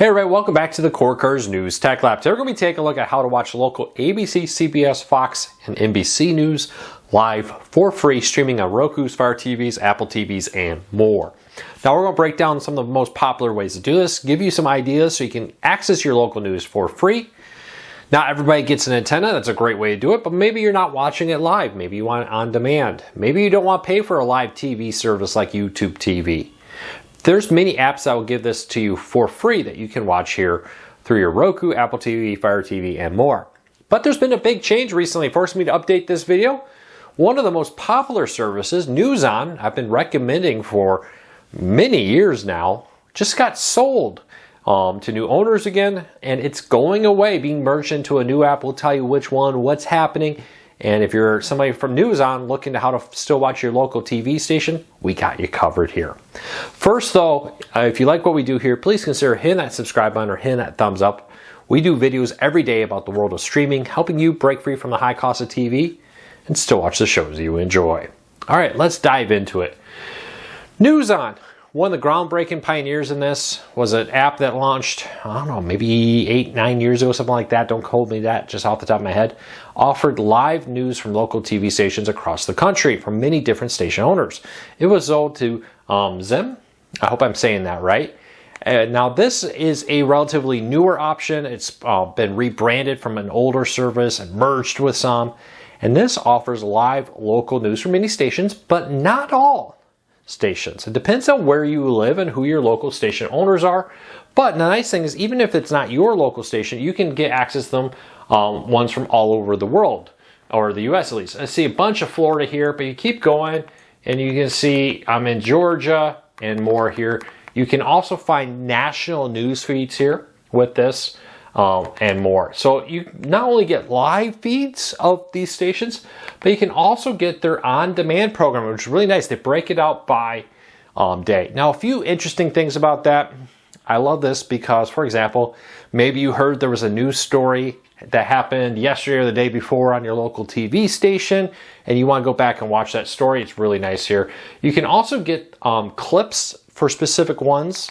Hey everybody, welcome back to the Core Cars News Tech Lab. Today we're going to be taking a look at how to watch local ABC, CBS, Fox, and NBC news live for free, streaming on Roku's, Fire TVs, Apple TVs, and more. Now we're going to break down some of the most popular ways to do this, give you some ideas so you can access your local news for free. Not everybody gets an antenna, that's a great way to do it, but maybe you're not watching it live. Maybe you want it on demand. Maybe you don't want to pay for a live TV service like YouTube TV. There's many apps that will give this to you for free that you can watch here through your Roku, Apple TV, Fire TV, and more. But there's been a big change recently forcing me to update this video. One of the most popular services, NewsOn, I've been recommending for many years now, just got sold to new owners again, and it's going away, being merged into a new app. We'll tell you which one, what's happening. And if you're somebody from NewsOn looking to how to still watch your local TV station, we got you covered here. First though, if you like what we do here, please consider hitting that subscribe button or hitting that thumbs up. We do videos every day about the world of streaming, helping you break free from the high cost of TV and still watch the shows you enjoy. All right, let's dive into it. NewsOn. One of the groundbreaking pioneers in this was an app that launched, I don't know, maybe 8-9 years ago, something like that. Don't hold me that just off the top of my head. Offered live news from local TV stations across the country from many different station owners. It was sold to Zim. I hope I'm saying that right. Now this is a relatively newer option. It's been rebranded from an older service and merged with some. And this offers live local news from many stations, but not all stations. It depends on where you live and who your local station owners are. But the nice thing is, even if it's not your local station, you can get access to them ones from all over the world, or the US at least. I see a bunch of Florida here, but you keep going and you can see I'm in Georgia and more here. You can also find national news feeds here with this and more. So you not only get live feeds of these stations, but you can also get their on-demand program, which is really nice. They break it out by day. Now, a few interesting things about that. I love this because, for example, maybe you heard there was a news story that happened yesterday or the day before on your local TV station, and you want to go back and watch that story. It's really nice here. You can also get clips for specific ones.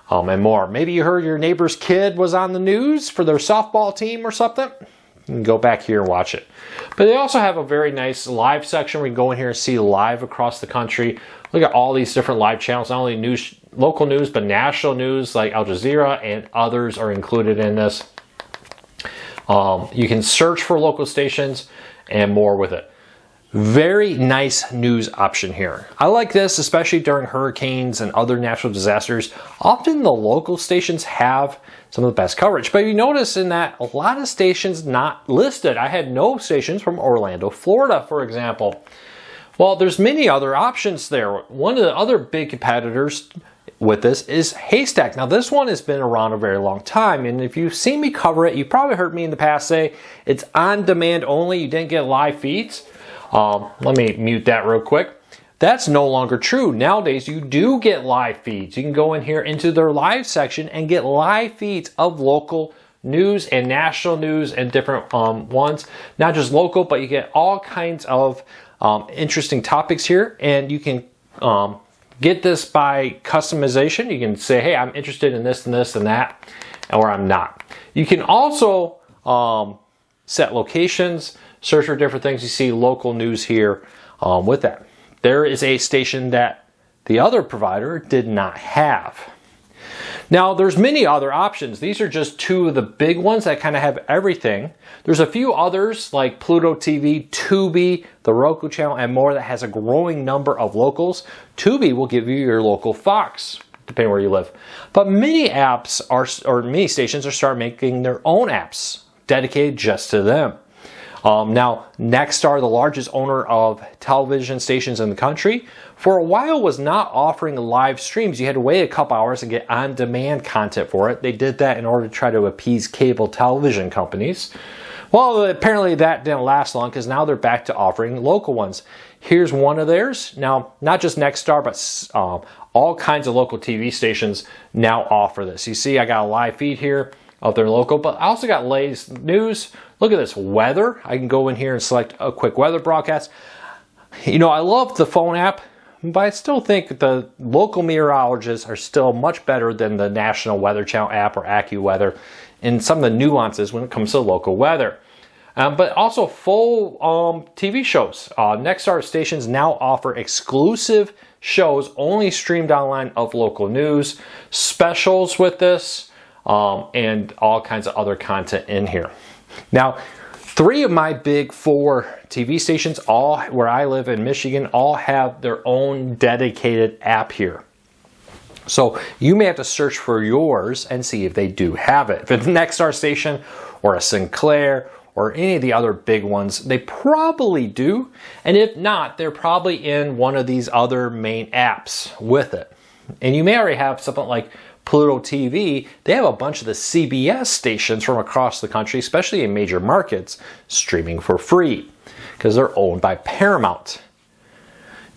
And more. Maybe you heard your neighbor's kid was on the news for their softball team or something. You can go back here and watch it. But they also have a very nice live section where you can go in here and see live across the country. Look at all these different live channels, not only news, local news, but national news like Al Jazeera and others are included in this. You can search for local stations and more with it. Very nice news option here. I like this, especially during hurricanes and other natural disasters. Often the local stations have some of the best coverage, but you notice in that a lot of stations not listed. I had no stations from Orlando, Florida, for example. Well, there's many other options there. One of the other big competitors with this is Haystack. Now this one has been around a very long time, and if you've seen me cover it, you probably heard me in the past say it's on demand only. You didn't get live feeds. Let me mute that real quick. That's no longer true. Nowadays, you do get live feeds. You can go in here into their live section and get live feeds of local news and national news and different ones. Not just local, but you get all kinds of interesting topics here. And you can get this by customization. You can say, hey, I'm interested in this and this and that, or I'm not. You can also set locations, search for different things. You see local news here with that. There is a station that the other provider did not have. Now, there's many other options. These are just two of the big ones that kind of have everything. There's a few others like Pluto TV, Tubi, the Roku channel, and more that has a growing number of locals. Tubi will give you your local Fox, depending where you live. But many apps or many stations are starting making their own apps dedicated just to them. Now, Nexstar, the largest owner of television stations in the country, for a while was not offering live streams. You had to wait a couple hours and get on-demand content for it. They did that in order to try to appease cable television companies. Well, apparently that didn't last long because now they're back to offering local ones. Here's one of theirs. Now, not just Nexstar, but all kinds of local TV stations now offer this. You see, I got a live feed here of their local, but I also got latest news. Look at this weather. I can go in here and select a quick weather broadcast. You know, I love the phone app, but I still think the local meteorologists are still much better than the National Weather Channel app or AccuWeather in some of the nuances when it comes to local weather. But also full TV shows. Nexstar stations now offer exclusive shows only streamed online of local news, specials with this, and all kinds of other content in here. Now, 3 of my big 4 TV stations, all where I live in Michigan, all have their own dedicated app here. So you may have to search for yours and see if they do have it. If it's a Nexstar station or a Sinclair or any of the other big ones, they probably do. And if not, they're probably in one of these other main apps with it. And you may already have something like Pluto TV. They have a bunch of the CBS stations from across the country, especially in major markets, streaming for free because they're owned by Paramount.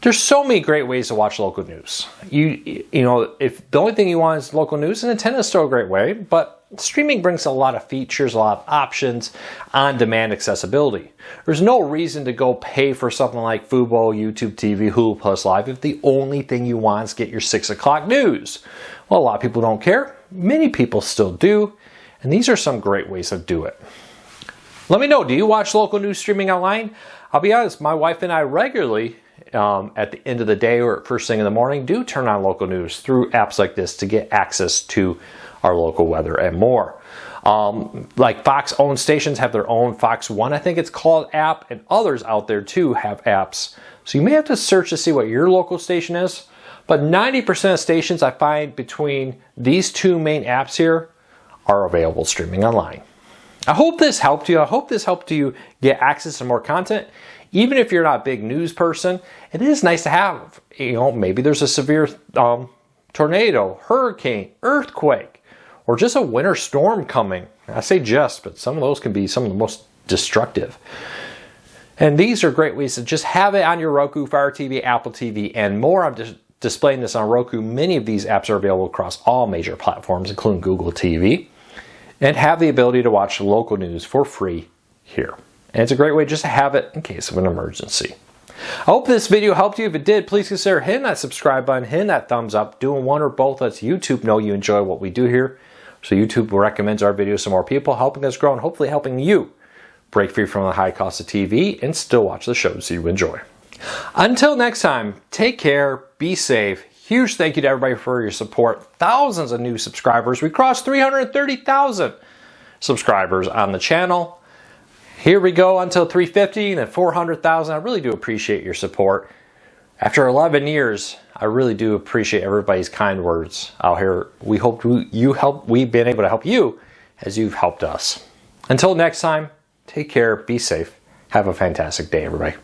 There's so many great ways to watch local news. You know, if the only thing you want is local news, and Nintendo's still a great way, but streaming brings a lot of features, a lot of options, on-demand accessibility. There's no reason to go pay for something like Fubo, YouTube TV, Hulu Plus Live if the only thing you want is get your 6 o'clock news. Well, a lot of people don't care. Many people still do, and these are some great ways to do it. Let me know, do you watch local news streaming online? I'll be honest, my wife and I regularly, at the end of the day or first thing in the morning, do turn on local news through apps like this to get access to our local weather and more. Like Fox-owned stations have their own Fox One, I think it's called, app, and others out there too have apps. So you may have to search to see what your local station is, but 90% of stations I find between these 2 main apps here are available streaming online. I hope this helped you. I hope this helped you get access to more content. Even if you're not a big news person, it is nice to have, you know, maybe there's a severe tornado, hurricane, earthquake, or just a winter storm coming. I say just, but some of those can be some of the most destructive. And these are great ways to just have it on your Roku, Fire TV, Apple TV, and more. I'm just displaying this on Roku. Many of these apps are available across all major platforms, including Google TV, and have the ability to watch local news for free here. And it's a great way just to have it in case of an emergency. I hope this video helped you. If it did, please consider hitting that subscribe button, hitting that thumbs up. Doing one or both lets YouTube know you enjoy what we do here. So YouTube recommends our videos to more people, helping us grow and hopefully helping you break free from the high cost of TV and still watch the shows you enjoy. Until next time, take care, be safe. Huge thank you to everybody for your support. Thousands of new subscribers. We crossed 330,000 subscribers on the channel. Here we go until 350 and then 400,000. I really do appreciate your support. After 11 years, I really do appreciate everybody's kind words out here. We hope we've been able to help you as you've helped us. Until next time, take care, be safe, have a fantastic day, everybody.